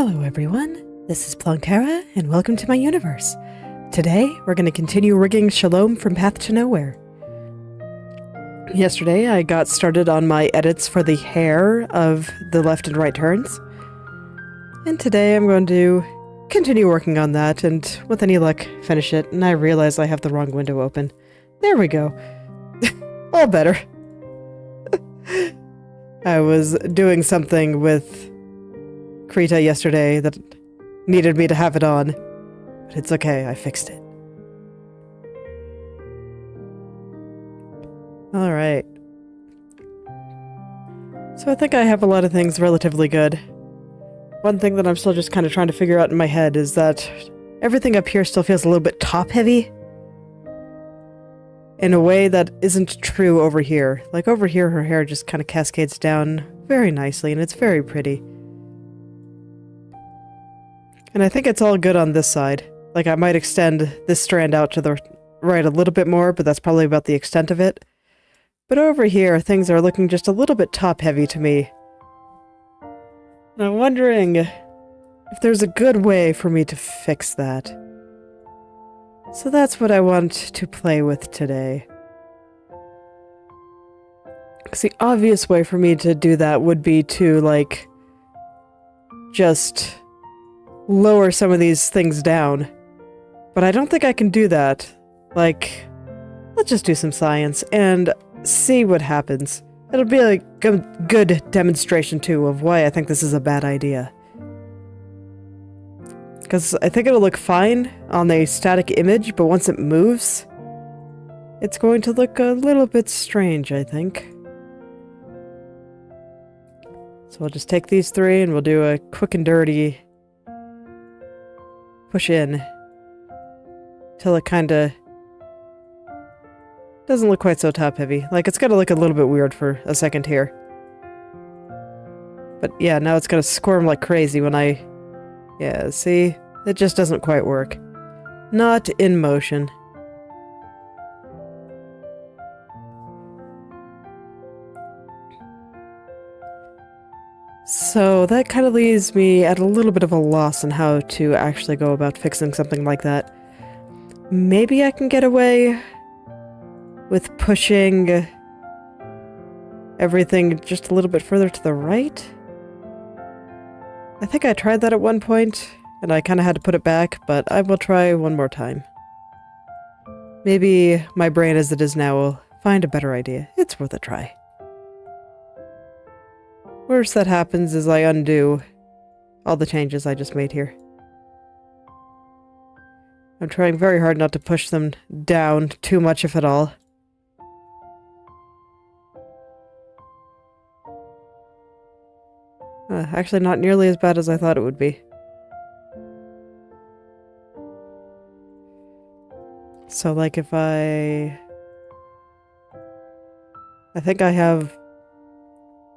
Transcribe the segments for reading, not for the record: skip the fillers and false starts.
Hello everyone, this is Plankara, and welcome to my universe. Today, we're going to continue rigging Shalom from Path to Nowhere. Yesterday, I got started on my edits for the hair of the left and right turns. And today I'm going to continue working on that, and with any luck, finish it, and I realize I have the wrong window open. There we go. All better. I was doing something with Krita yesterday that needed me to have it on, but it's okay, I fixed it. Alright. So I think I have a lot of things relatively good. One thing that I'm still just kind of trying to figure out in my head is that everything up here still feels a little bit top-heavy in a way that isn't true over here. Like over here, her hair just kind of cascades down very nicely, and it's very pretty. And I think it's all good on this side. Like, I might extend this strand out to the right a little bit more, but that's probably about the extent of it. But over here, things are looking just a little bit top-heavy to me. And I'm wondering if there's a good way for me to fix that. So that's what I want to play with today. Because the obvious way for me to do that would be to, like, just lower some of these things down. But I don't think I can do that. Like, let's just do some science and see what happens. It'll be like a good demonstration, too, of why I think this is a bad idea. Because I think it'll look fine on a static image, but once it moves, it's going to look a little bit strange, I think. So I'll just take these three and we'll do a quick and dirty push in till it kind of doesn't look quite so top-heavy. Like, it's gonna look a little bit weird for a second here. But yeah, now it's gonna squirm like crazy when I... Yeah, see? It just doesn't quite work. Not in motion. So that kind of leaves me at a little bit of a loss on how to actually go about fixing something like that. Maybe I can get away with pushing everything just a little bit further to the right? I think I tried that at one point, and I kind of had to put it back, but I will try one more time. Maybe my brain as it is now will find a better idea. It's worth a try. Worst that happens is I undo all the changes I just made here. I'm trying very hard not to push them down too much, if at all. Actually, not nearly as bad as I thought it would be. So, like, if I think I have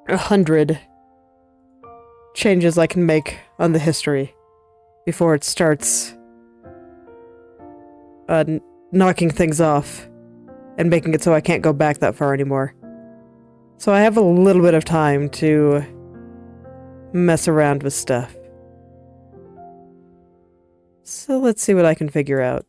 100 changes I can make on the history before it starts knocking things off and making it so I can't go back that far anymore. So I have a little bit of time to mess around with stuff. So let's see what I can figure out.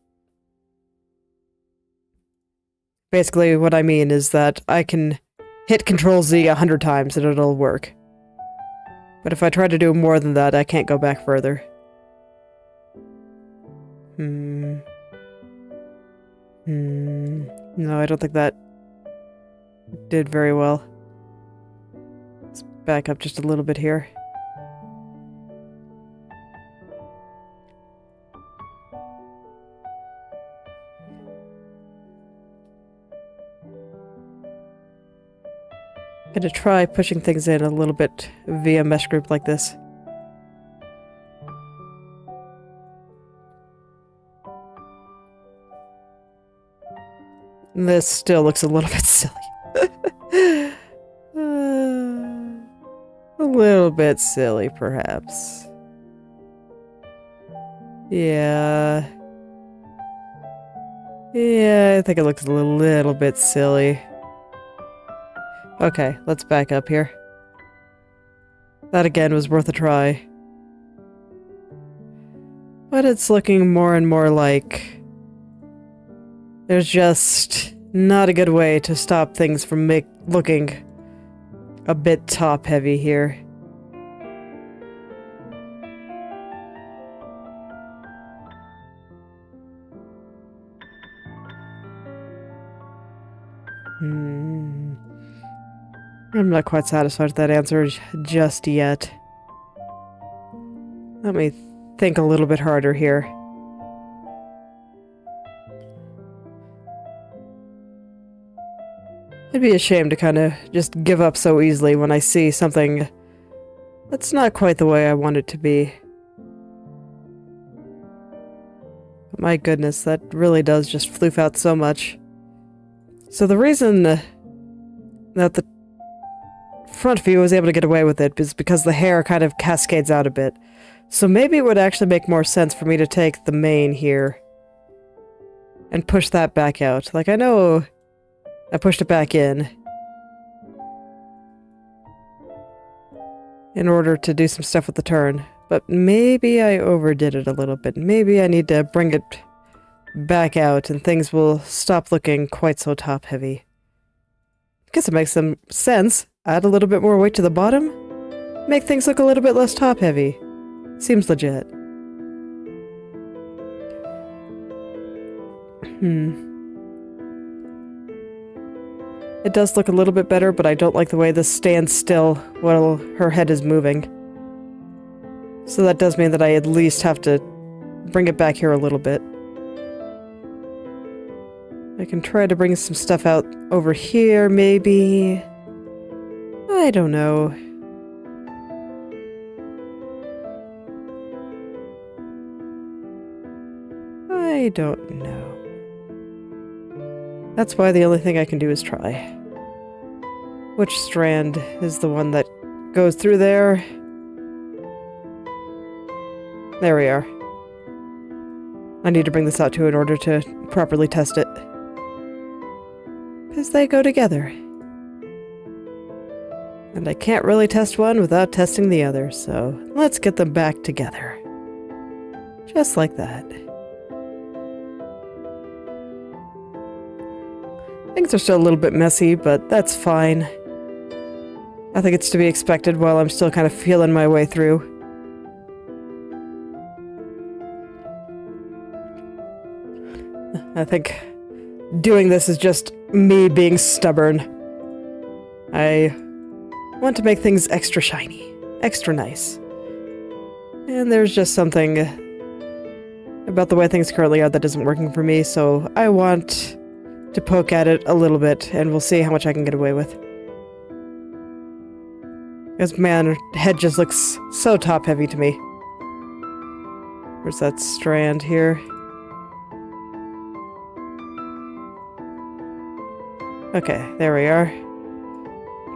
Basically, what I mean is that I can hit Control-Z 100 times and it'll work. But if I try to do more than that, I can't go back further. No, I don't think that did very well. Let's back up just a little bit here. I'm gonna try pushing things in a little bit via mesh group like this. This still looks a little bit silly. A little bit silly, perhaps. Yeah. Yeah, I think it looks a little bit silly. Okay, let's back up here. That again was worth a try. But it's looking more and more like there's just not a good way to stop things from looking a bit top-heavy here. I'm not quite satisfied with that answer just yet. Let me think a little bit harder here. It'd be a shame to kind of just give up so easily when I see something that's not quite the way I want it to be. But my goodness, that really does just floof out so much. So the reason that the front view was able to get away with it is because the hair kind of cascades out a bit. So maybe it would actually make more sense for me to take the mane here and push that back out. Like, I know I pushed it back in order to do some stuff with the turn, but maybe I overdid it a little bit. Maybe I need to bring it back out and things will stop looking quite so top-heavy. I guess it makes some sense. Add a little bit more weight to the bottom, make things look a little bit less top-heavy. Seems legit. It does look a little bit better, but I don't like the way this stands still while her head is moving. So that does mean that I at least have to bring it back here a little bit. I can try to bring some stuff out over here, maybe. I don't know. I don't know. That's why the only thing I can do is try. Which strand is the one that goes through there? There we are. I need to bring this out too in order to properly test it. Because they go together. And I can't really test one without testing the other, so let's get them back together. Just like that. Things are still a little bit messy, but that's fine. I think it's to be expected while I'm still kind of feeling my way through. I think doing this is just me being stubborn. I want to make things extra shiny, extra nice. And there's just something about the way things currently are that isn't working for me, so I want to poke at it a little bit, and we'll see how much I can get away with. Because, man, her head just looks so top-heavy to me. Where's that strand here? Okay, there we are.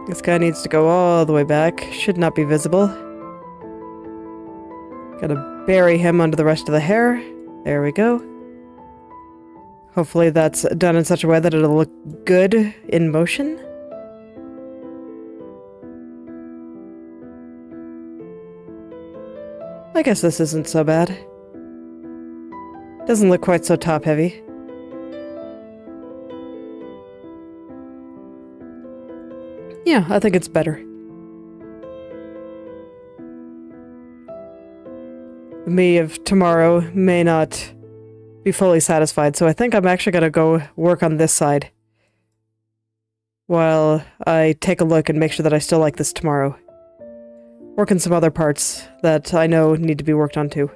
This guy needs to go all the way back. Should not be visible. Gotta bury him under the rest of the hair. There we go. Hopefully that's done in such a way that it'll look good in motion. I guess this isn't so bad. Doesn't look quite so top-heavy. Yeah, I think it's better. Me of tomorrow may not be fully satisfied, so I think I'm actually going to go work on this side while I take a look and make sure that I still like this tomorrow. Work on some other parts that I know need to be worked on too.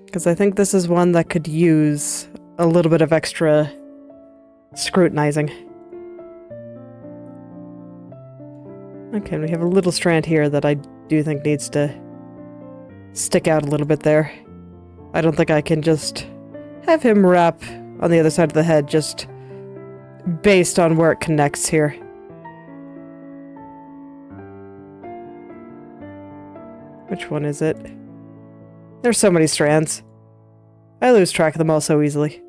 Because I think this is one that could use a little bit of extra scrutinizing. Okay, we have a little strand here that I do think needs to stick out a little bit there. I don't think I can just have him wrap on the other side of the head just based on where it connects here. Which one is it? There's so many strands. I lose track of them all so easily.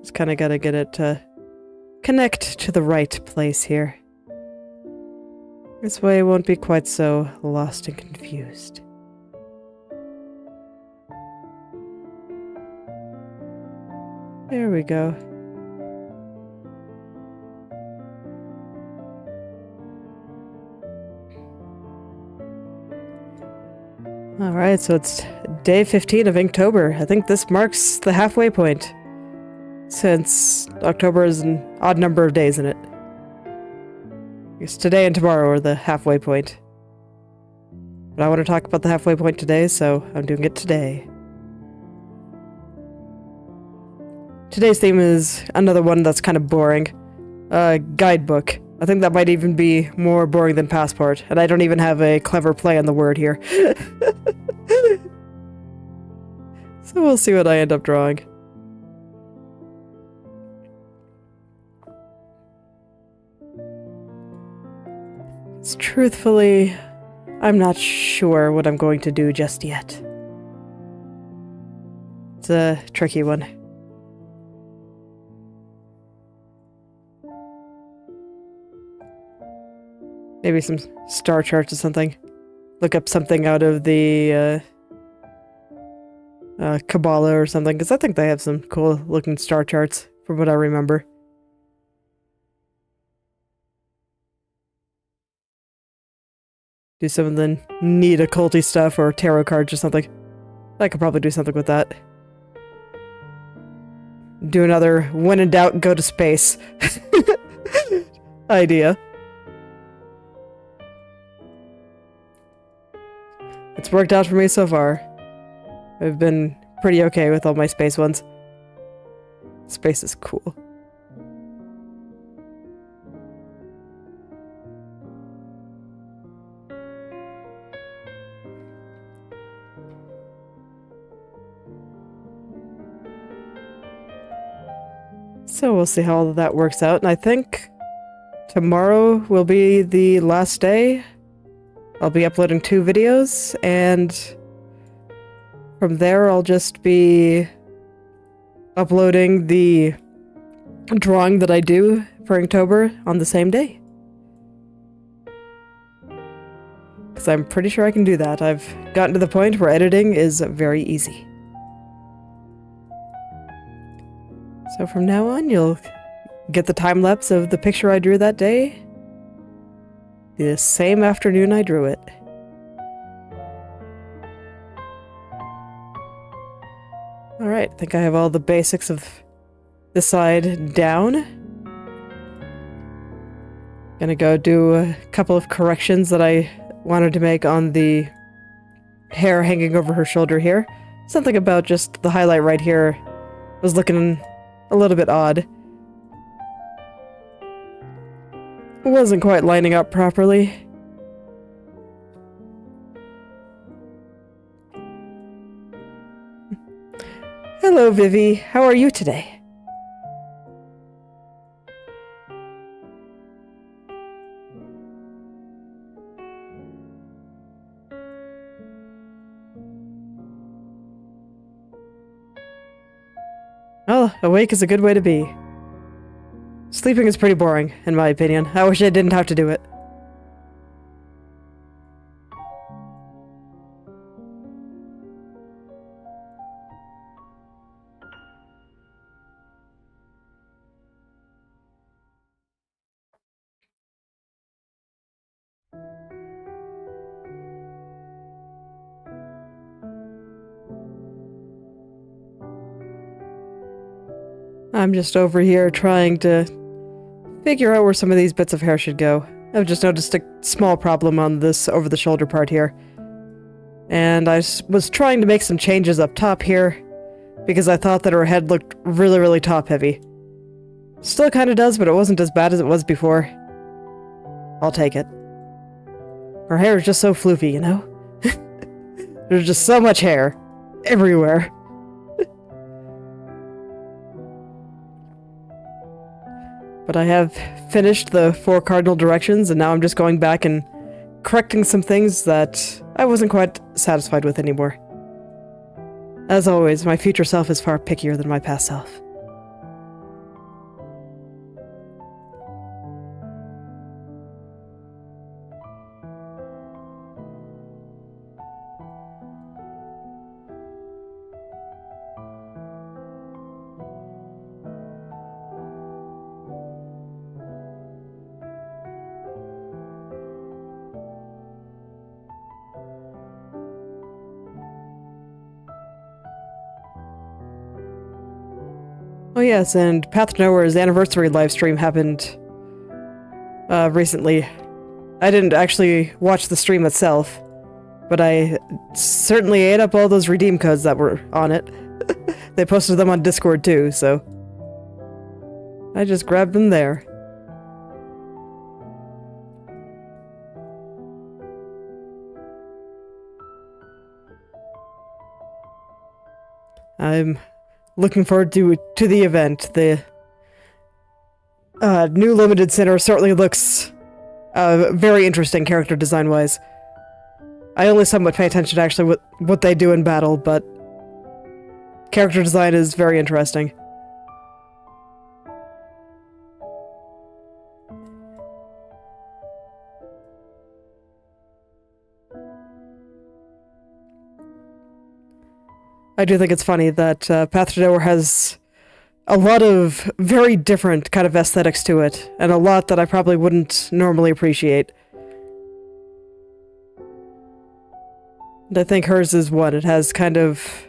Just kind of gotta get it to connect to the right place here. This way I won't be quite so lost and confused. There we go. Alright, so it's day 15 of Inktober. I think this marks the halfway point, since October is an odd number of days in it. I guess today and tomorrow are the halfway point. But I want to talk about the halfway point today, so I'm doing it today. Today's theme is another one that's kind of boring. Guidebook. I think that might even be more boring than passport, and I don't even have a clever play on the word here. So we'll see what I end up drawing. Truthfully, I'm not sure what I'm going to do just yet. It's a tricky one. Maybe some star charts or something. Look up something out of the Kabbalah or something, because I think they have some cool looking star charts from what I remember. Do some of the neat occulty stuff or tarot cards or something. I could probably do something with that. Do another when in doubt, go to space idea. It's worked out for me so far. I've been pretty okay with all my space ones. Space is cool. So we'll see how all of that works out, and I think tomorrow will be the last day. I'll be uploading 2 videos, and from there I'll just be uploading the drawing that I do for Inktober on the same day. Because I'm pretty sure I can do that. I've gotten to the point where editing is very easy. So from now on, you'll get the time-lapse of the picture I drew that day, the same afternoon I drew it. Alright, I think I have all the basics of this side down. Gonna go do a couple of corrections that I wanted to make on the hair hanging over her shoulder here. Something about just the highlight right here was looking a little bit odd. It wasn't quite lining up properly. Hello, Vivi. How are you today? Well, awake is a good way to be. Sleeping is pretty boring, in my opinion. I wish I didn't have to do it. I'm just over here trying to figure out where some of these bits of hair should go. I've just noticed a small problem on this over-the-shoulder part here. And I was trying to make some changes up top here, because I thought that her head looked really, really top-heavy. Still kind of does, but it wasn't as bad as it was before. I'll take it. Her hair is just so floofy, you know? There's just so much hair. Everywhere. But I have finished the 4 cardinal directions, and now I'm just going back and correcting some things that I wasn't quite satisfied with anymore. As always, my future self is far pickier than my past self. Oh yes, and Path to Nowhere's anniversary livestream happened recently. I didn't actually watch the stream itself, but I certainly ate up all those redeem codes that were on it. They posted them on Discord too, so I just grabbed them there. I'm looking forward to the event. The new Limited Center certainly looks very interesting character design-wise. I only somewhat pay attention to actually what they do in battle, but character design is very interesting. I do think it's funny that Path to Nowhere has a lot of very different kind of aesthetics to it, and a lot that I probably wouldn't normally appreciate. And I think hers is one. It has kind of...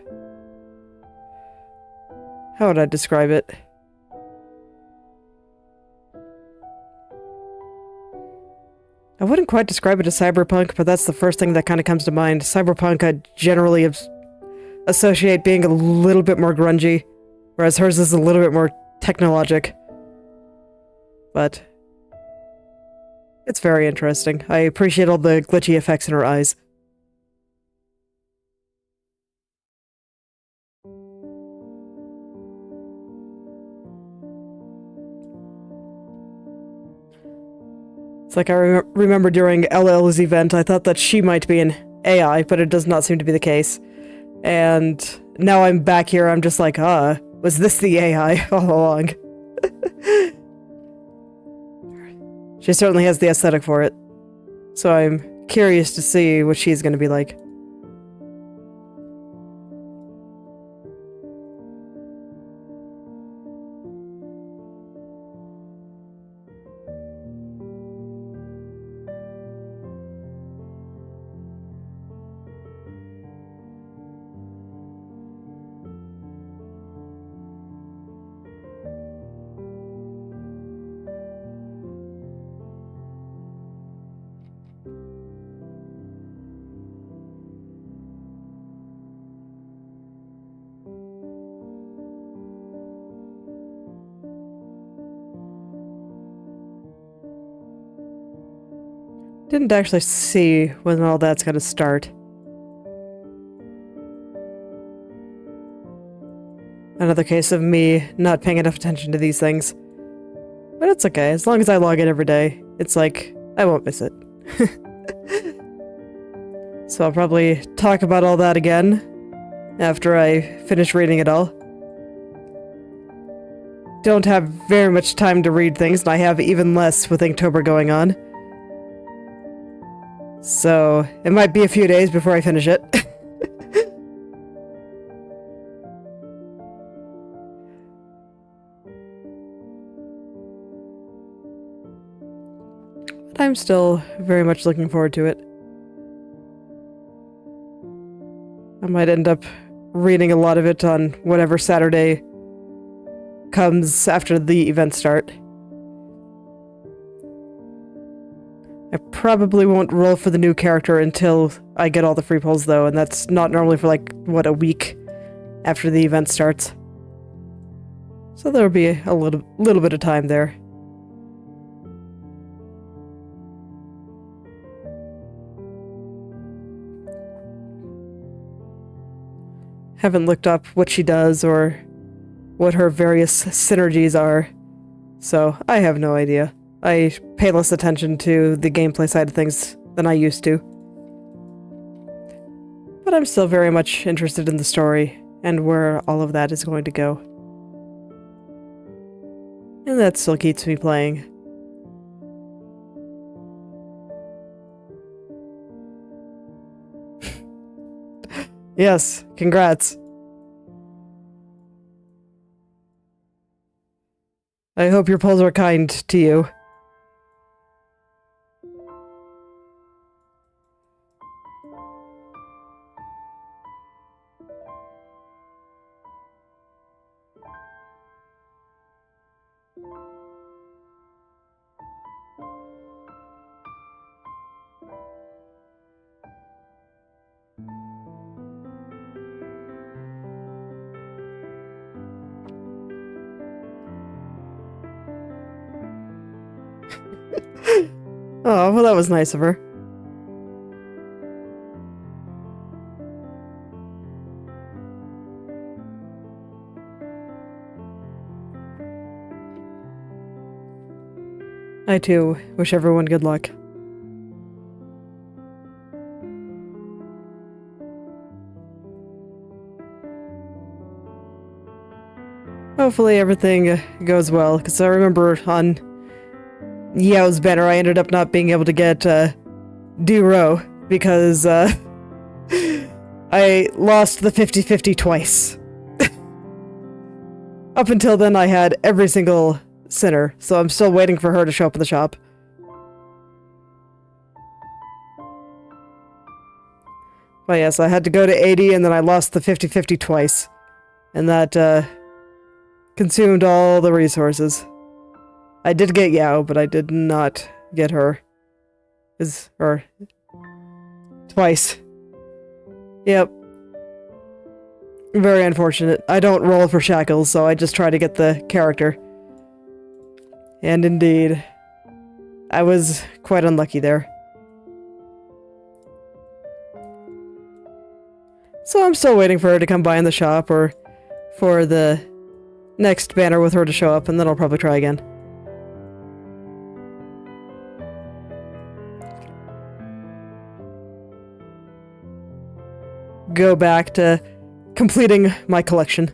how would I describe it? I wouldn't quite describe it as cyberpunk, but that's the first thing that kind of comes to mind. Cyberpunk, I generally associate being a little bit more grungy, whereas hers is a little bit more technologic. But it's very interesting. I appreciate all the glitchy effects in her eyes. It's like I remember during LL's event, I thought that she might be an AI, but it does not seem to be the case. And now I'm back here, I'm just like, was this the AI all along? She certainly has the aesthetic for it. So I'm curious to see what she's going to be like. Didn't actually see when all that's gonna start. Another case of me not paying enough attention to these things. But it's okay, as long as I log in every day, it's like, I won't miss it. So I'll probably talk about all that again after I finish reading it all. Don't have very much time to read things, and I have even less with Inktober going on. So, it might be a few days before I finish it. But I'm still very much looking forward to it. I might end up reading a lot of it on whatever Saturday comes after the events start. I probably won't roll for the new character until I get all the free pulls, though, and that's not normally for, like, what, a week after the event starts. So there'll be a little bit of time there. Haven't looked up what she does or what her various synergies are, so I have no idea. I pay less attention to the gameplay side of things than I used to. But I'm still very much interested in the story and where all of that is going to go. And that still keeps me playing. Yes, congrats. I hope your pulls are kind to you. Oh, well, that was nice of her. I too wish everyone good luck. Hopefully everything goes well, because I remember on Yao's banner I ended up not being able to get D-Row because I lost the 50-50 twice. Up until then I had every single sinner, so I'm still waiting for her to show up in the shop. But yes, I had to go to 80 and then I lost the 50-50 twice. And that consumed all the resources. I did get Yao, but I did not get her. Or twice. Yep. Very unfortunate. I don't roll for shackles, so I just try to get the character. And indeed, I was quite unlucky there. So I'm still waiting for her to come by in the shop, or for the next banner with her to show up, and then I'll probably try again. Go back to completing my collection.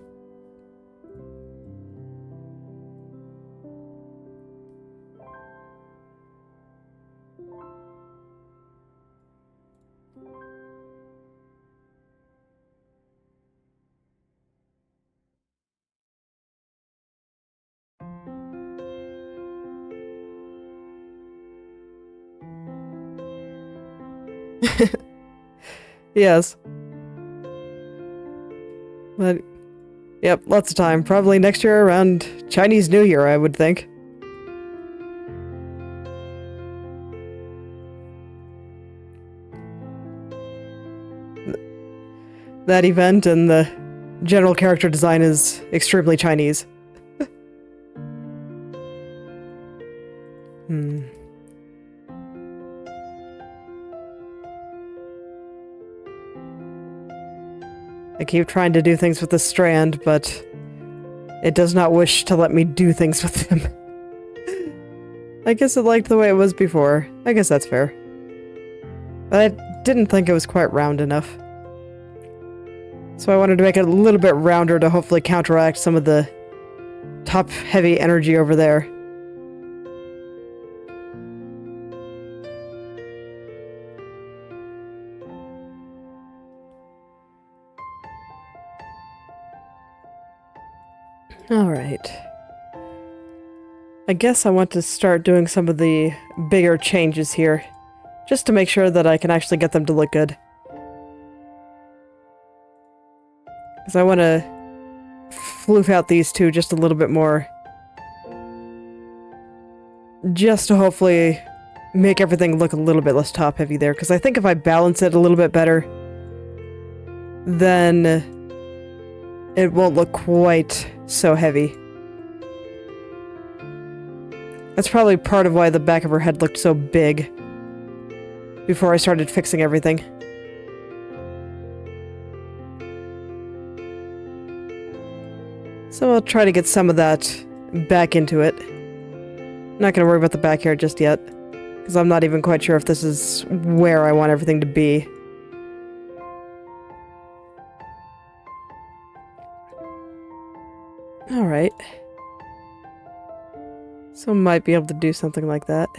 Yes. But, yep, lots of time. Probably next year around Chinese New Year, I would think. That event and the general character design is extremely Chinese. I keep trying to do things with this strand, but it does not wish to let me do things with him. I guess it liked the way it was before. I guess that's fair. But I didn't think it was quite round enough. So I wanted to make it a little bit rounder to hopefully counteract some of the top-heavy energy over there. Alright. I guess I want to start doing some of the bigger changes here, just to make sure that I can actually get them to look good. Because I want to floof out these two just a little bit more. Just to hopefully make everything look a little bit less top-heavy there, because I think if I balance it a little bit better, then it won't look quite so heavy. That's probably part of why the back of her head looked so big before I started fixing everything. So I'll try to get some of that back into it. Not gonna worry about the back hair just yet, because I'm not even quite sure if this is where I want everything to be. Alright. So might be able to do something like that.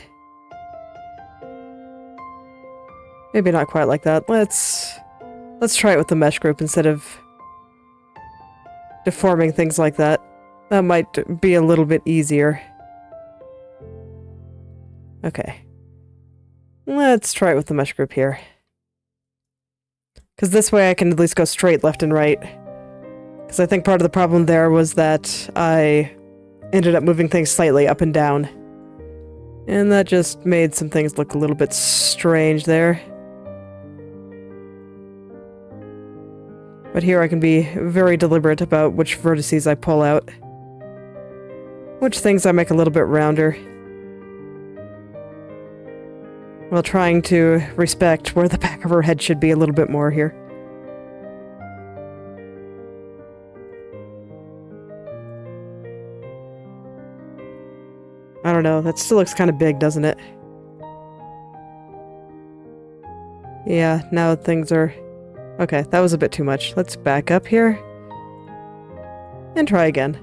Maybe not quite like that. Let's try it with the mesh group instead of deforming things like that. That might be a little bit easier. Okay. Let's try it with the mesh group here. Because this way I can at least go straight left and right. Because I think part of the problem there was that I ended up moving things slightly up and down. And that just made some things look a little bit strange there. But here I can be very deliberate about which vertices I pull out. Which things I make a little bit rounder. while trying to respect where the back of her head should be a little bit more here. I don't know, that still looks kind of big, doesn't it? Yeah, now things are... Okay, that was a bit too much. Let's back up here. And try again.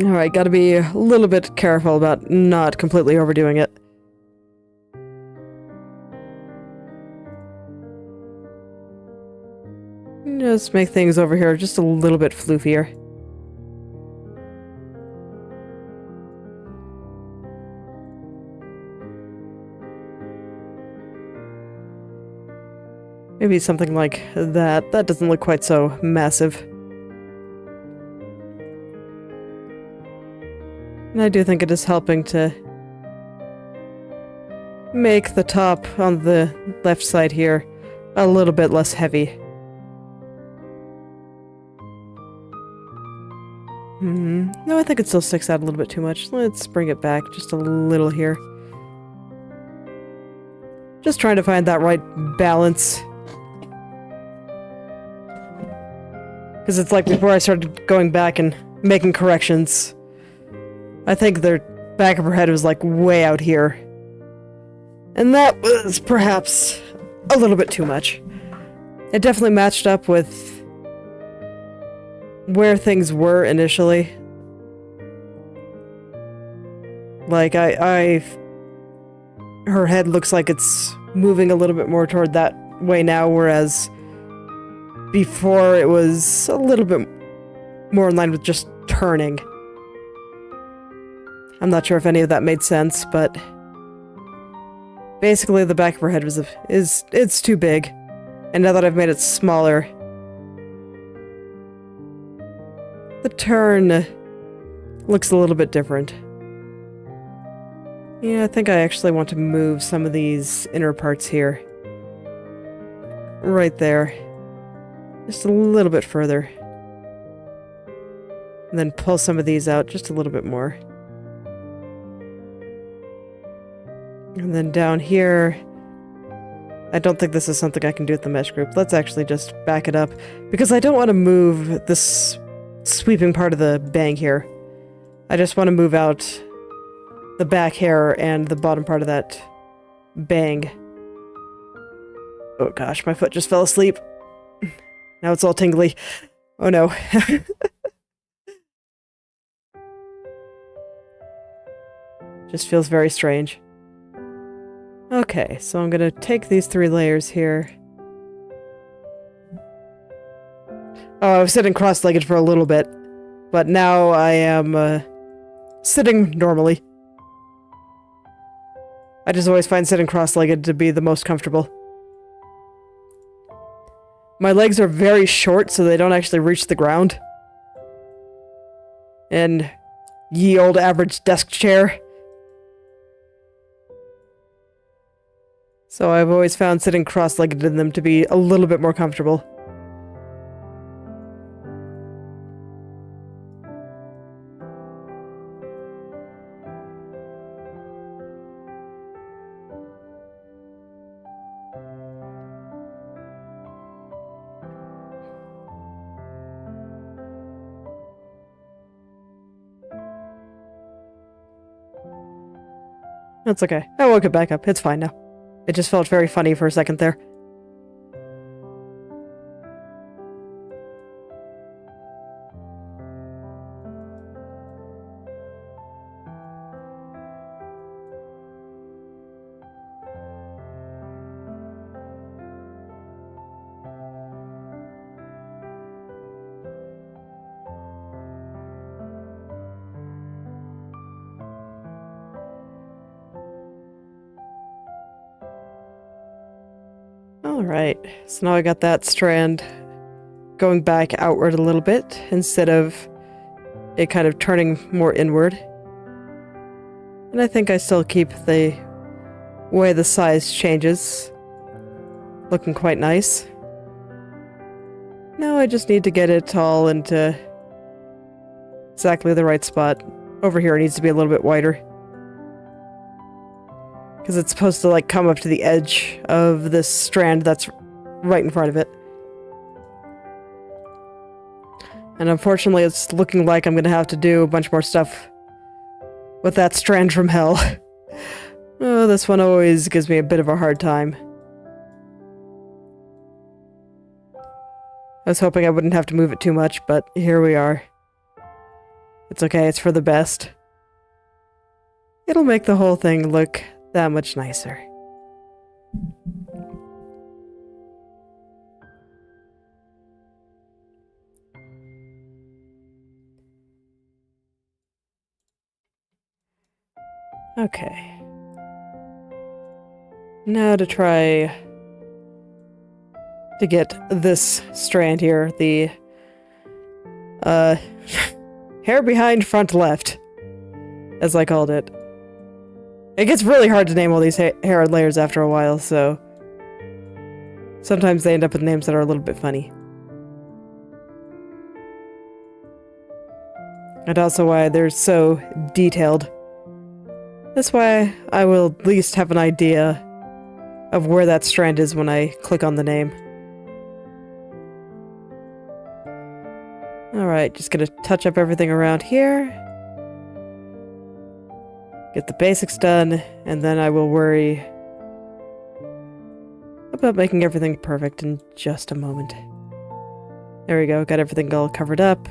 Alright, gotta be a little bit careful about not completely overdoing it. Just make things over here just a little bit floofier. Maybe something like that. That doesn't look quite so massive. And I do think it is helping to make the top on the left side here a little bit less heavy. No, I think it still sticks out a little bit too much. Let's bring it back just a little here. Just trying to find that right balance. Because it's like before I started going back and making corrections, I think the back of her head was like way out here. And that was perhaps a little bit too much. It definitely matched up with where things were initially. Like, her head looks like it's moving a little bit more toward that way now, whereas before it was a little bit more in line with just turning. I'm not sure if any of that made sense, but basically the back of her head it's too big. And now that I've made it smaller, the turn looks a little bit different. Yeah, I think I actually want to move some of these inner parts here. Right there. Just a little bit further. And then pull some of these out just a little bit more. And then down here, I don't think this is something I can do with the mesh group. Let's actually just back it up, because I don't want to move this sweeping part of the bang here. I just want to move out the back hair and the bottom part of that bang. Oh gosh, my foot just fell asleep. Now it's all tingly. Oh no. Just feels very strange. Okay, so I'm gonna take these 3 layers here. Oh, I was sitting cross-legged for a little bit, but now I am sitting normally. I just always find sitting cross-legged to be the most comfortable. My legs are very short, so they don't actually reach the ground. And ye old average desk chair. So I've always found sitting cross-legged in them to be a little bit more comfortable. That's okay. I woke it back up. It's fine now. It just felt very funny for a second there. Alright, so now I got that strand going back outward a little bit instead of it kind of turning more inward. And I think I still keep the way the size changes looking quite nice. Now I just need to get it all into exactly the right spot. Over here it needs to be a little bit wider. Because it's supposed to, like, come up to the edge of this strand that's right in front of it. And unfortunately, it's looking like I'm going to have to do a bunch more stuff with that strand from hell. Oh, this one always gives me a bit of a hard time. I was hoping I wouldn't have to move it too much, but here we are. It's okay, it's for the best. It'll make the whole thing look that much nicer. Okay. Now to try to get this strand here, the hair behind front left, as I called it. It gets really hard to name all these hair layers after a while, so sometimes they end up with names that are a little bit funny. And also why they're so detailed. That's why I will at least have an idea of where that strand is when I click on the name. Alright, just gonna touch up everything around here. Get the basics done, and then I will worry about making everything perfect in just a moment. There we go, got everything all covered up.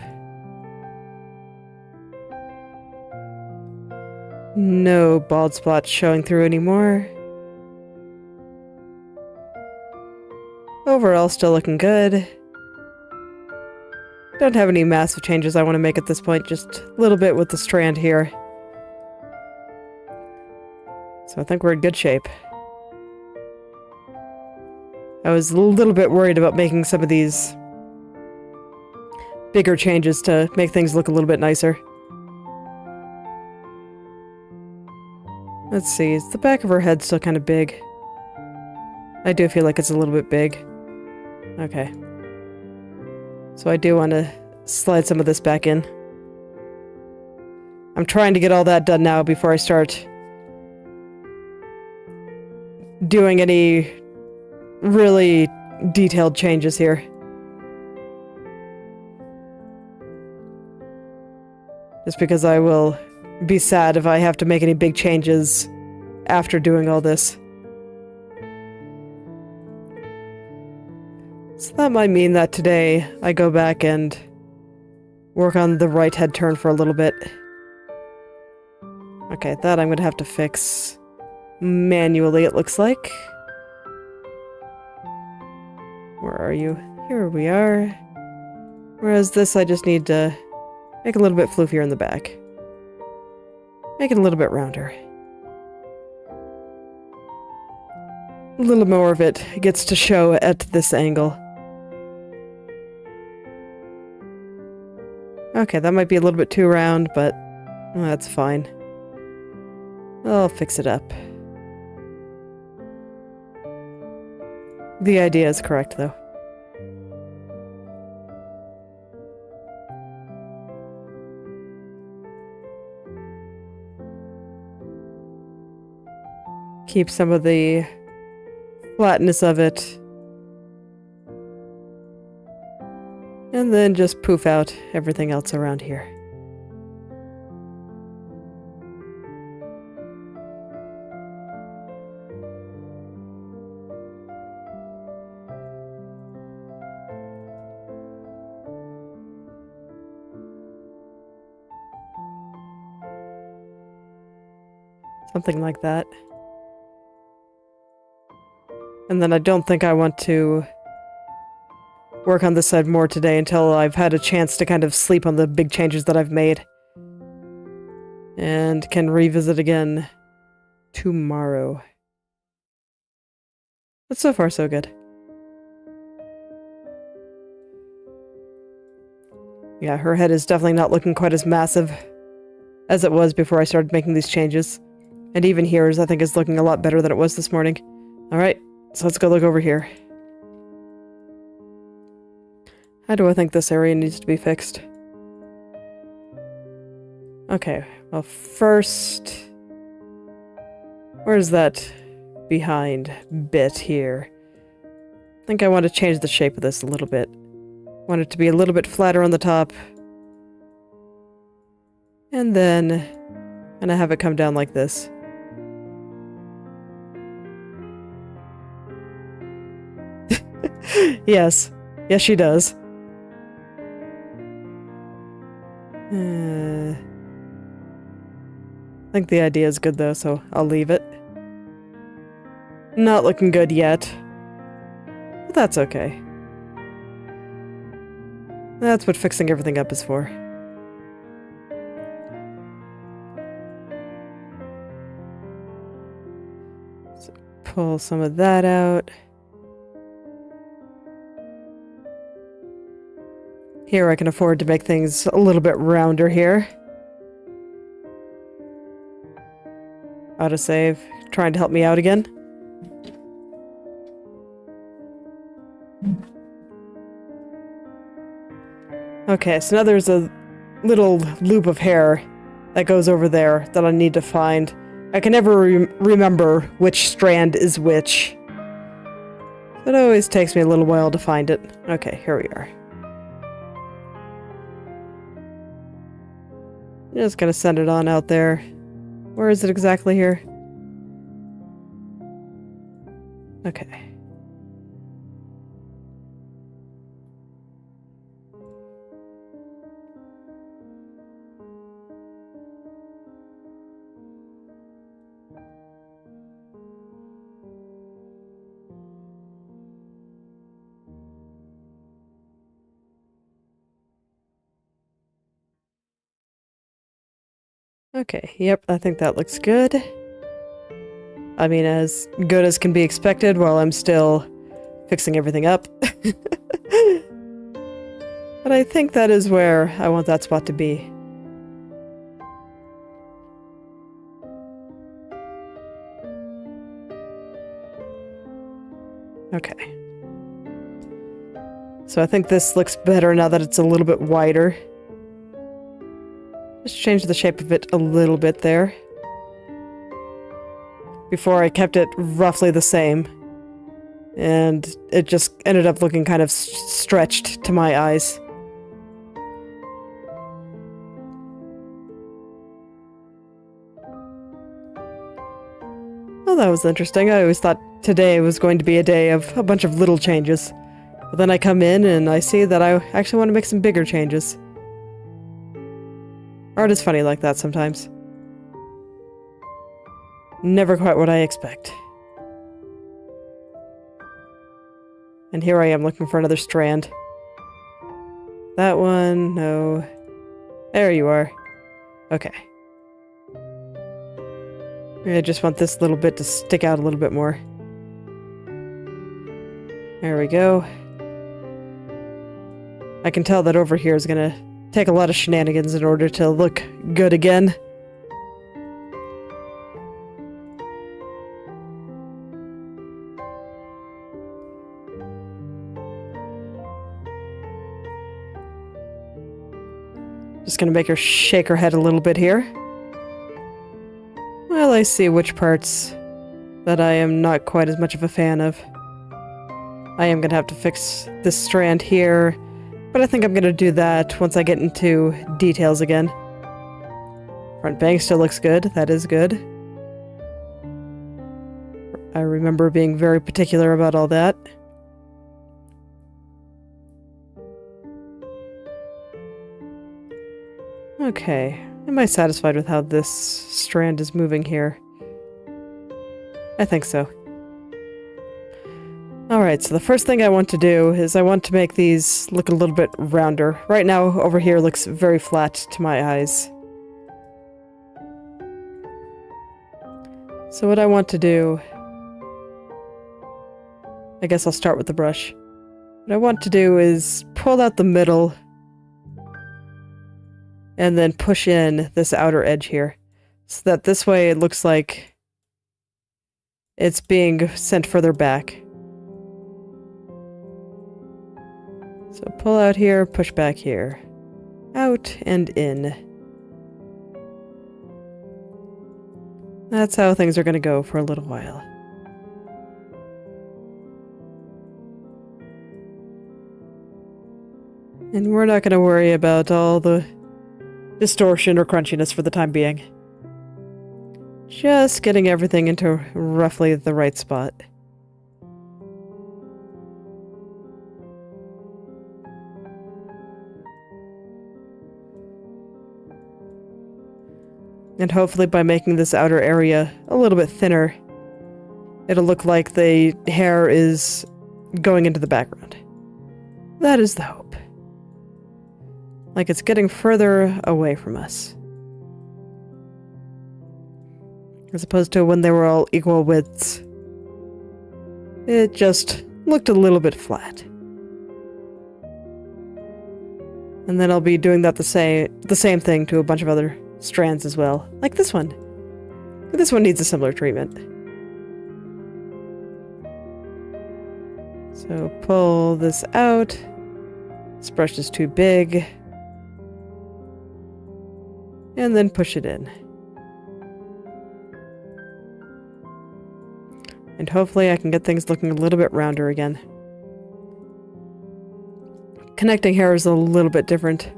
No bald spots showing through anymore. Overall, still looking good. Don't have any massive changes I want to make at this point, just a little bit with the strand here. So I think we're in good shape. I was a little bit worried about making some of these bigger changes to make things look a little bit nicer. Let's see, is the back of her head still kind of big? I do feel like it's a little bit big. Okay. So I do want to slide some of this back in. I'm trying to get all that done now before I start doing any really detailed changes here. Just because I will be sad if I have to make any big changes after doing all this. So that might mean that today I go back and work on the right head turn for a little bit. Okay, that I'm going to have to fix manually, it looks like. Where are you? Here we are. Whereas this I just need to make a little bit floofier in the back. Make it a little bit rounder. A little more of it gets to show at this angle. Okay, that might be a little bit too round, but that's fine. I'll fix it up. The idea is correct, though. Keep some of the flatness of it. And then just poof out everything else around here. Something like that. And then I don't think I want to work on this side more today until I've had a chance to kind of sleep on the big changes that I've made. And can revisit again tomorrow. But so far, so good. Yeah, her head is definitely not looking quite as massive as it was before I started making these changes. And even hers, I think, is looking a lot better than it was this morning. Alright, so let's go look over here. How do I think this area needs to be fixed? Okay, well first... Where's that behind bit here? I think I want to change the shape of this a little bit. Want it to be a little bit flatter on the top. And then I'm gonna have it come down like this. Yes. Yes, she does. I think the idea is good though, so I'll leave it. Not looking good yet. But that's okay. That's what fixing everything up is for. So pull some of that out. Here I can afford to make things a little bit rounder here. Autosave, trying to help me out again. Okay, so now there's a little loop of hair that goes over there that I need to find. I can never remember which strand is which. It always takes me a little while to find it. Okay, here we are. Just gonna send it on out there. Where is it exactly here? Okay. Okay, yep, I think that looks good. I mean, as good as can be expected while I'm still fixing everything up. But I think that is where I want that spot to be. Okay. So I think this looks better now that it's a little bit wider. Just change the shape of it a little bit there. Before I kept it roughly the same. And it just ended up looking kind of stretched to my eyes. Well, that was interesting. I always thought today was going to be a day of a bunch of little changes. But then I come in and I see that I actually want to make some bigger changes. Art is funny like that sometimes. Never quite what I expect. And here I am looking for another strand. That one, no. There you are. Okay. I just want this little bit to stick out a little bit more. There we go. I can tell that over here is gonna take a lot of shenanigans in order to look good again. Just gonna make her shake her head a little bit here. Well, I see which parts that I am not quite as much of a fan of. I am gonna have to fix this strand here, but I think I'm gonna do that once I get into details again. Front bang still looks good. That is good. I remember being very particular about all that. Okay, am I satisfied with how this strand is moving here? I think so. Alright, so the first thing I want to do is I want to make these look a little bit rounder. Right now, over here looks very flat to my eyes. So what I want to do... I guess I'll start with the brush. What I want to do is pull out the middle and then push in this outer edge here. So that this way it looks like it's being sent further back. So pull out here, push back here. Out and in. That's how things are going to go for a little while. And we're not going to worry about all the distortion or crunchiness for the time being. Just getting everything into roughly the right spot. And hopefully by making this outer area a little bit thinner, it'll look like the hair is going into the background. That is the hope. Like it's getting further away from us. As opposed to when they were all equal widths. It just looked a little bit flat. And then I'll be doing that the same thing to a bunch of other strands as well. Like this one. This one needs a similar treatment. So pull this out. This brush is too big. And then push it in. And hopefully I can get things looking a little bit rounder again. Connecting hair is a little bit different.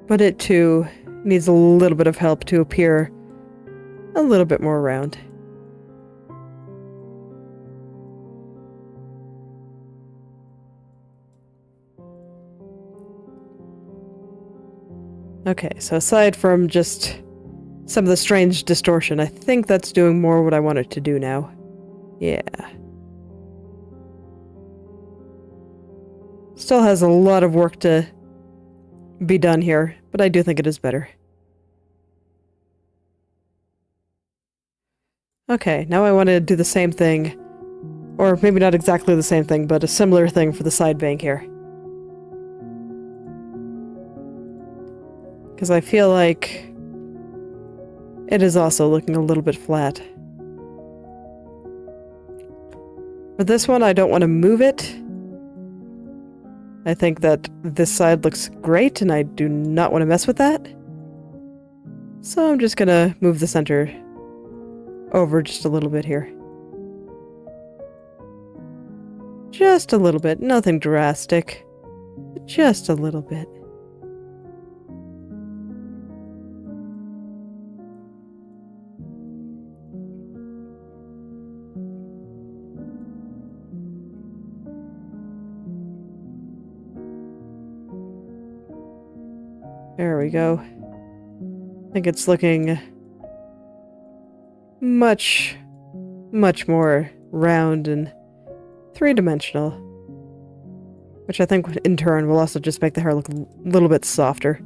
But it too needs a little bit of help to appear a little bit more round. Okay, so aside from just some of the strange distortion, I think that's doing more what I want it to do now. Yeah. Still has a lot of work to be done here, but I do think it is better. Okay, now I want to do the same thing, or maybe not exactly the same thing, but a similar thing for the side bank here. Because I feel like it is also looking a little bit flat. For this one, I don't want to move it. I think that this side looks great, and I do not want to mess with that. So I'm just gonna move the center over just a little bit here. Just a little bit, nothing drastic. Just a little bit. There we go. I think it's looking much more round and three-dimensional. Which I think in turn will also just make the hair look a little bit softer.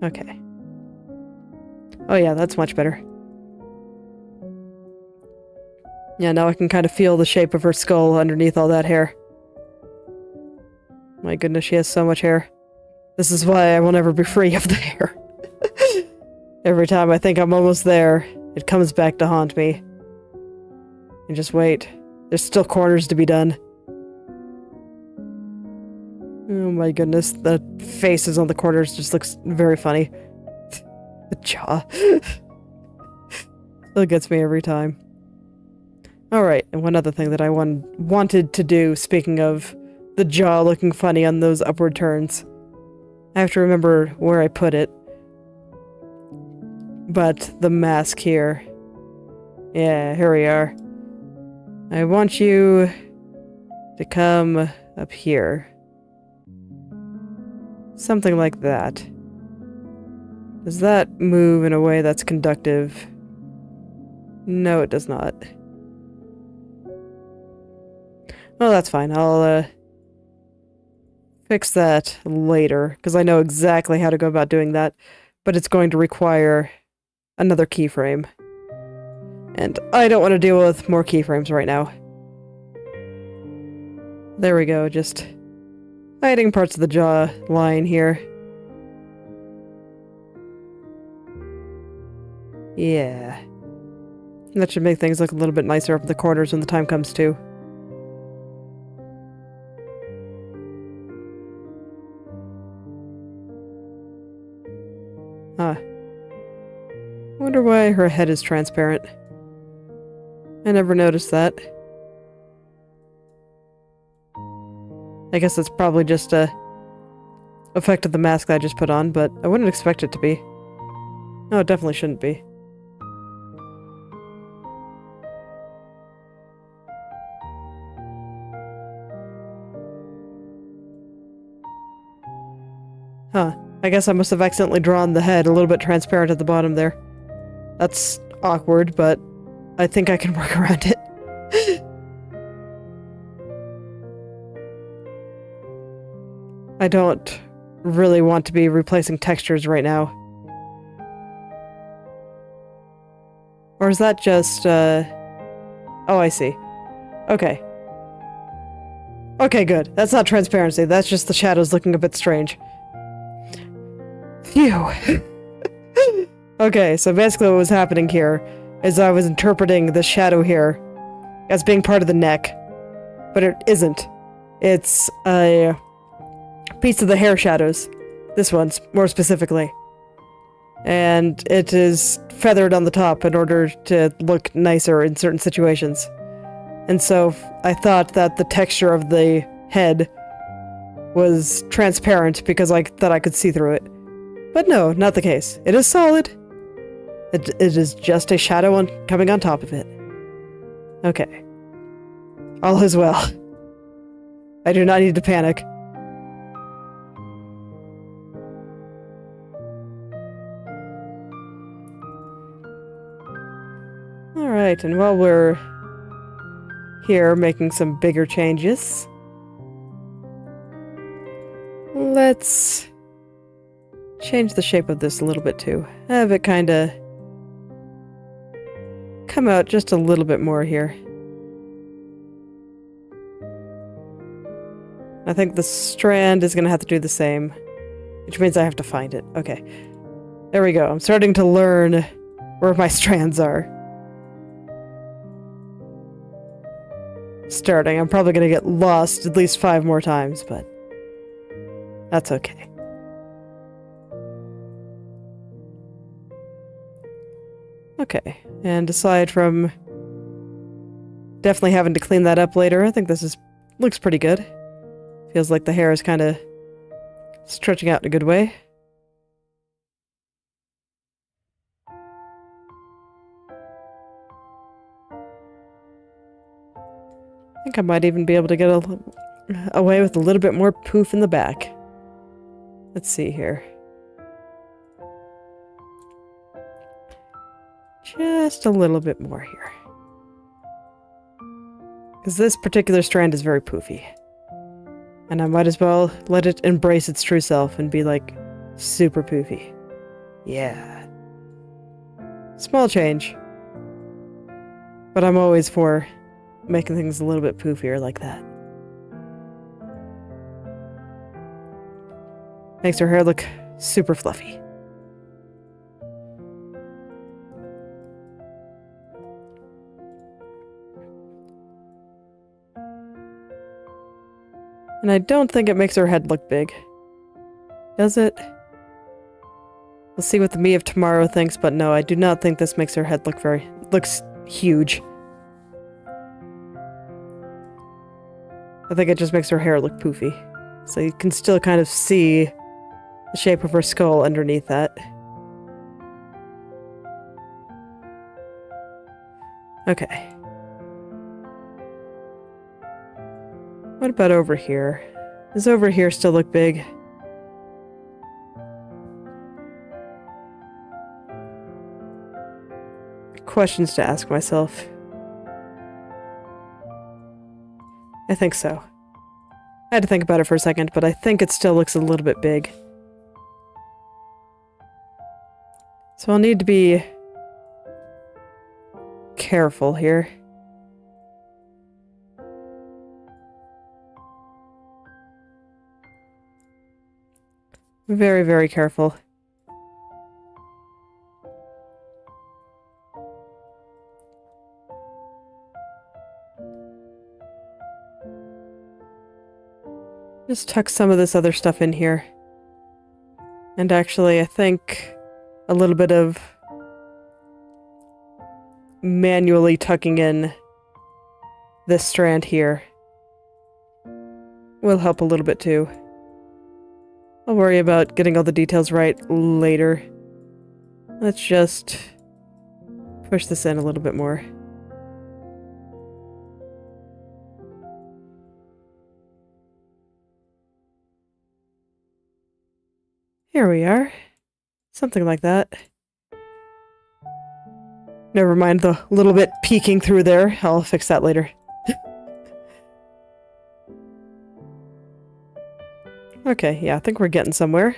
Okay. Oh yeah, that's much better. Yeah, now I can kind of feel the shape of her skull underneath all that hair. My goodness, she has so much hair. This is why I will never be free of the hair. Every time I think I'm almost there, it comes back to haunt me. And just wait. There's still corners to be done. Oh my goodness, the faces on the corners just looks very funny. The jaw. Still gets me every time. Alright, and one other thing that I wanted to do, speaking of the jaw looking funny on those upward turns. I have to remember where I put it. But the mask here. Yeah, here we are. I want you to come up here. Something like that. Does that move in a way that's conductive? No, it does not. Well, that's fine. I'll, fix that later, because I know exactly how to go about doing that, but it's going to require another keyframe. And I don't want to deal with more keyframes right now. There we go, just hiding parts of the jaw line here. Yeah. That should make things look a little bit nicer up in the corners when the time comes too. Wonder why her head is transparent. I never noticed that. I guess it's probably just a effect of the mask that I just put on, but I wouldn't expect it to be. No, it definitely shouldn't be. Huh. I guess I must have accidentally drawn the head a little bit transparent at the bottom there. That's awkward, but I think I can work around it. I don't really want to be replacing textures right now. Or is that just, Oh, I see. Okay. Okay, good. That's not transparency. That's just the shadows looking a bit strange. Phew. Okay, so basically what was happening here is I was interpreting the shadow here as being part of the neck, but it isn't. It's a piece of the hair shadows. This one's more specifically. And it is feathered on the top in order to look nicer in certain situations. And so I thought that the texture of the head was transparent because I thought I could see through it. But no, not the case. It is solid. It is just a shadow coming on top of it. Okay. All is well. I do not need to panic. Alright, and while we're here making some bigger changes, let's change the shape of this a little bit too. Have it kind of come out just a little bit more here. I think the strand is going to have to do the same, which means I have to find it. Okay. There we go. I'm starting to learn where my strands are. I'm probably going to get lost at least 5 more times, but that's okay. Okay, and aside from definitely having to clean that up later, I think this looks pretty good. Feels like the hair is kind of stretching out in a good way. I think I might even be able to get away with a little bit more poof in the back. Let's see here. Just a little bit more here. Because this particular strand is very poofy. And I might as well let it embrace its true self and be like, super poofy. Yeah. Small change. But I'm always for making things a little bit poofier like that. Makes her hair look super fluffy. And I don't think it makes her head look big. Does it? We'll see what the me of tomorrow thinks, but no, I do not think this makes her head looks huge. I think it just makes her hair look poofy. So you can still kind of see the shape of her skull underneath that. Okay. What about over here? Does over here still look big? Questions to ask myself. I think so. I had to think about it for a second, but I think it still looks a little bit big. So I'll need to be careful here. Very, very careful. Just tuck some of this other stuff in here. And actually, I think a little bit of manually tucking in this strand here will help a little bit too. I'll worry about getting all the details right later. Let's just push this in a little bit more. Here we are. Something like that. Never mind the little bit peeking through there. I'll fix that later. Okay, yeah, I think we're getting somewhere.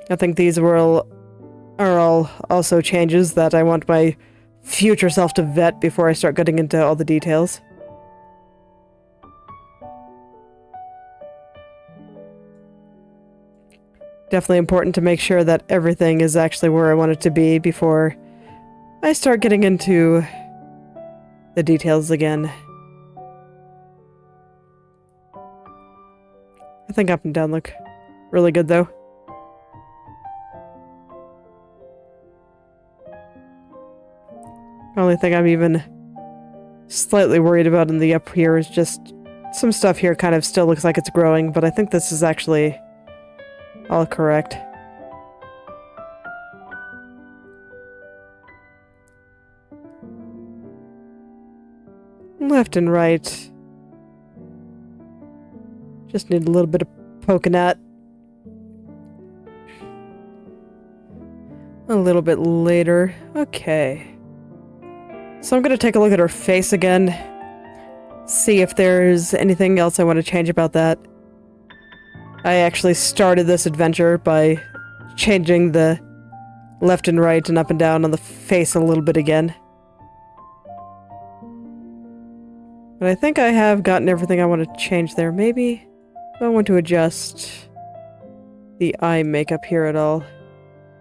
I think these are all also changes that I want my future self to vet before I start getting into all the details. Definitely important to make sure that everything is actually where I want it to be before I start getting into the details again. I think up and down look really good though. Only thing I'm even slightly worried about in the up here is just some stuff here kind of still looks like it's growing, but I think this is actually all correct. Left and right. Just need a little bit of poking at. A little bit later. Okay. So I'm going to take a look at her face again. See if there's anything else I want to change about that. I actually started this adventure by changing the left and right and up and down on the face a little bit again. But I think I have gotten everything I want to change there. Maybe I want to adjust the eye makeup here at all.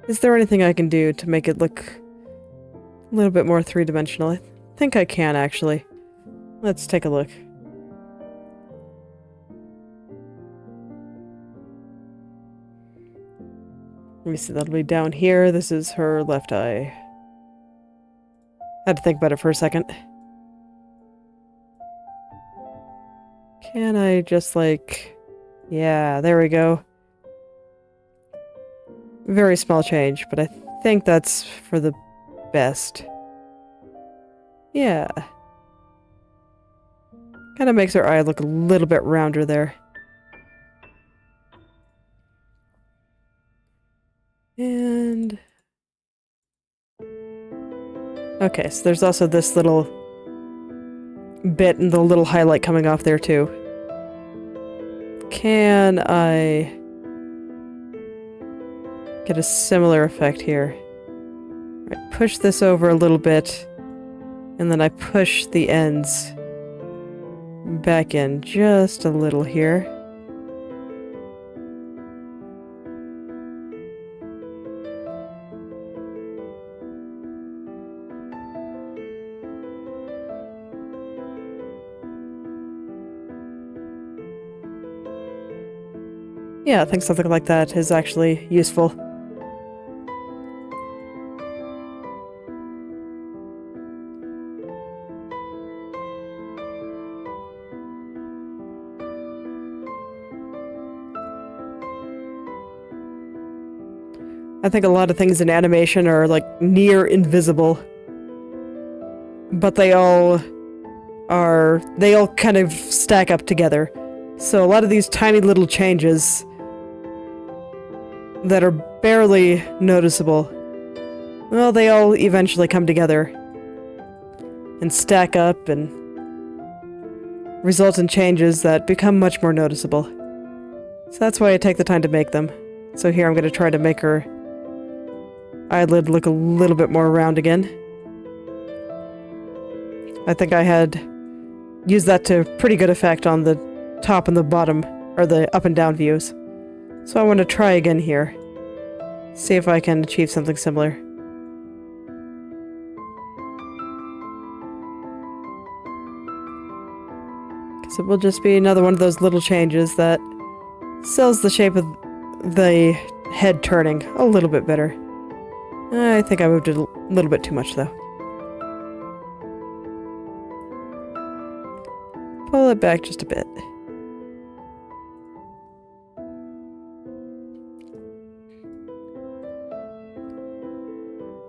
Is there anything I can do to make it look a little bit more three-dimensional? I think I can, actually. Let's take a look. Let me see, that'll be down here. This is her left eye. Had to think about it for a second. Can I just like... Yeah, there we go. Very small change, but I think that's for the best. Yeah. Kind of makes her eye look a little bit rounder there. And... okay, so there's also this little bit and the little highlight coming off there too. Can I get a similar effect here? I push this over a little bit, and then I push the ends back in just a little here. Yeah, I think something like that is actually useful. I think a lot of things in animation are like near invisible, but they all kind of stack up together. So a lot of these tiny little changes that are barely noticeable, well, they all eventually come together and stack up and result in changes that become much more noticeable. So that's why I take the time to make them. So here I'm going to try to make her eyelid look a little bit more round again. I think I had used that to pretty good effect on the top and the bottom, or the up and down views. So I want to try again here. See if I can achieve something similar. Because it will just be another one of those little changes that sells the shape of the head turning a little bit better. I think I moved it a little bit too much, though. Pull it back just a bit.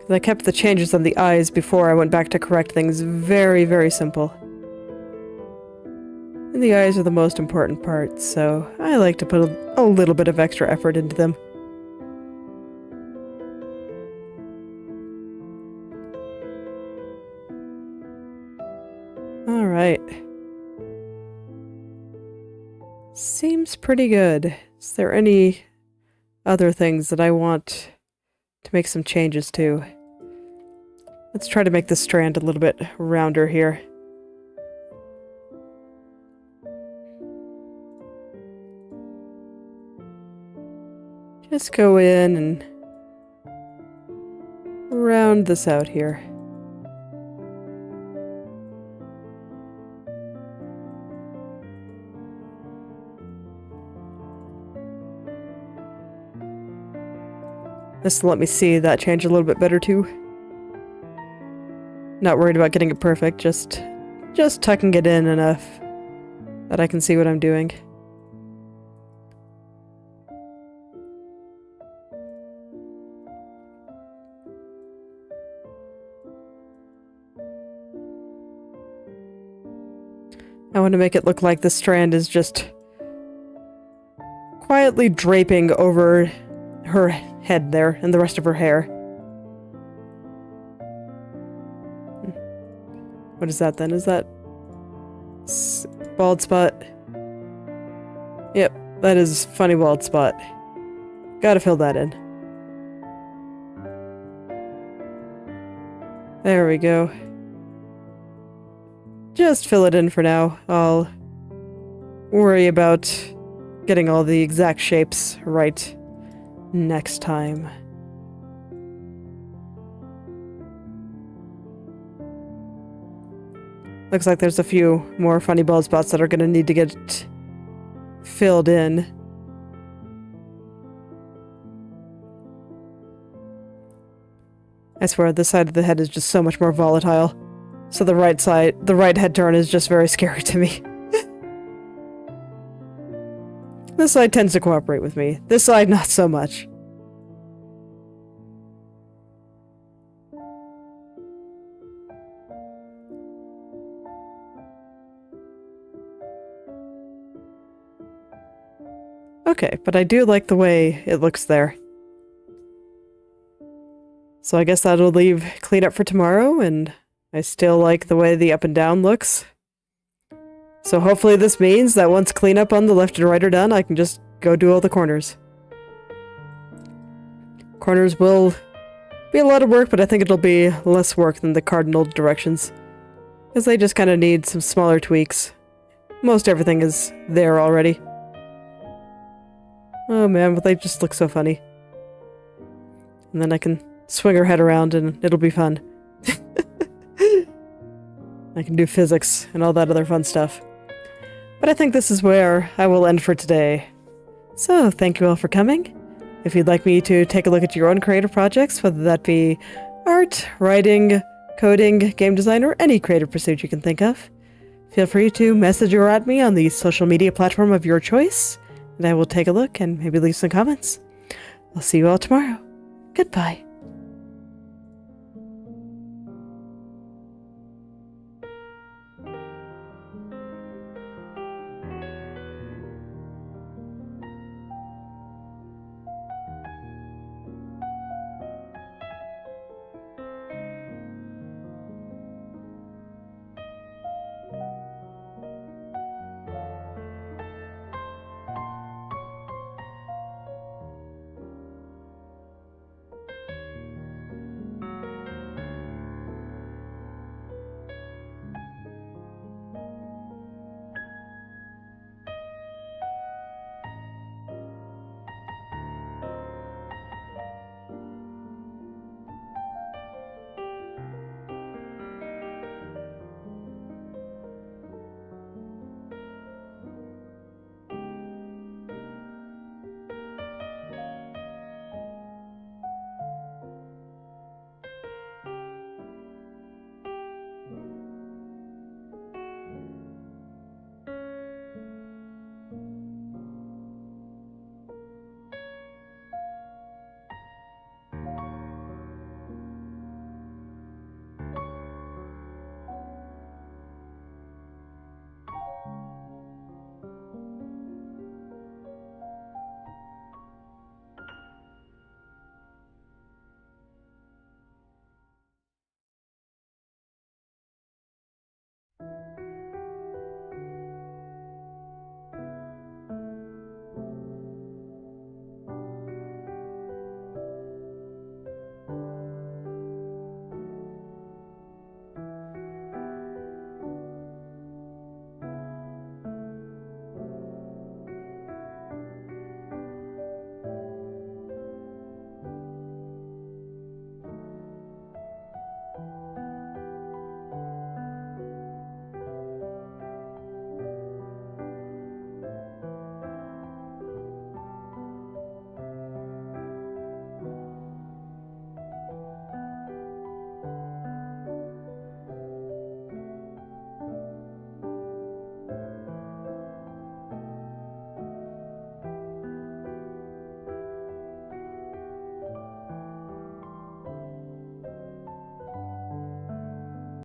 I kept the changes on the eyes before I went back to correct things very, very simple. And the eyes are the most important part, so I like to put a little bit of extra effort into them. Alright. Seems pretty good. Is there any other things that I want to make some changes to? Let's try to make this strand a little bit rounder here. Just go in and round this out here. This will let me see that change a little bit better too. Not worried about getting it perfect, just tucking it in enough that I can see what I'm doing. I want to make it look like the strand is just quietly draping over her head there and the rest of her hair. What is that then? Is that bald spot? Yep, that is funny bald spot. Gotta fill that in. There we go. Just fill it in for now. I'll worry about getting all the exact shapes right next time. Looks like there's a few more funny bald spots that are going to need to get filled in. I swear, this side of the head is just so much more volatile. So the right head turn is just very scary to me. This side tends to cooperate with me. This side, not so much. Okay, but I do like the way it looks there. So I guess that'll leave cleanup for tomorrow, and I still like the way the up and down looks. So hopefully this means that once cleanup on the left and right are done, I can just go do all the corners. Corners will be a lot of work, but I think it'll be less work than the cardinal directions. Because they just kind of need some smaller tweaks. Most everything is there already. Oh man, but they just look so funny. And then I can swing her head around and it'll be fun. I can do physics and all that other fun stuff. But I think this is where I will end for today. So, thank you all for coming. If you'd like me to take a look at your own creative projects, whether that be art, writing, coding, game design, or any creative pursuit you can think of, feel free to message or add me on the social media platform of your choice, and I will take a look and maybe leave some comments. I'll see you all tomorrow. Goodbye.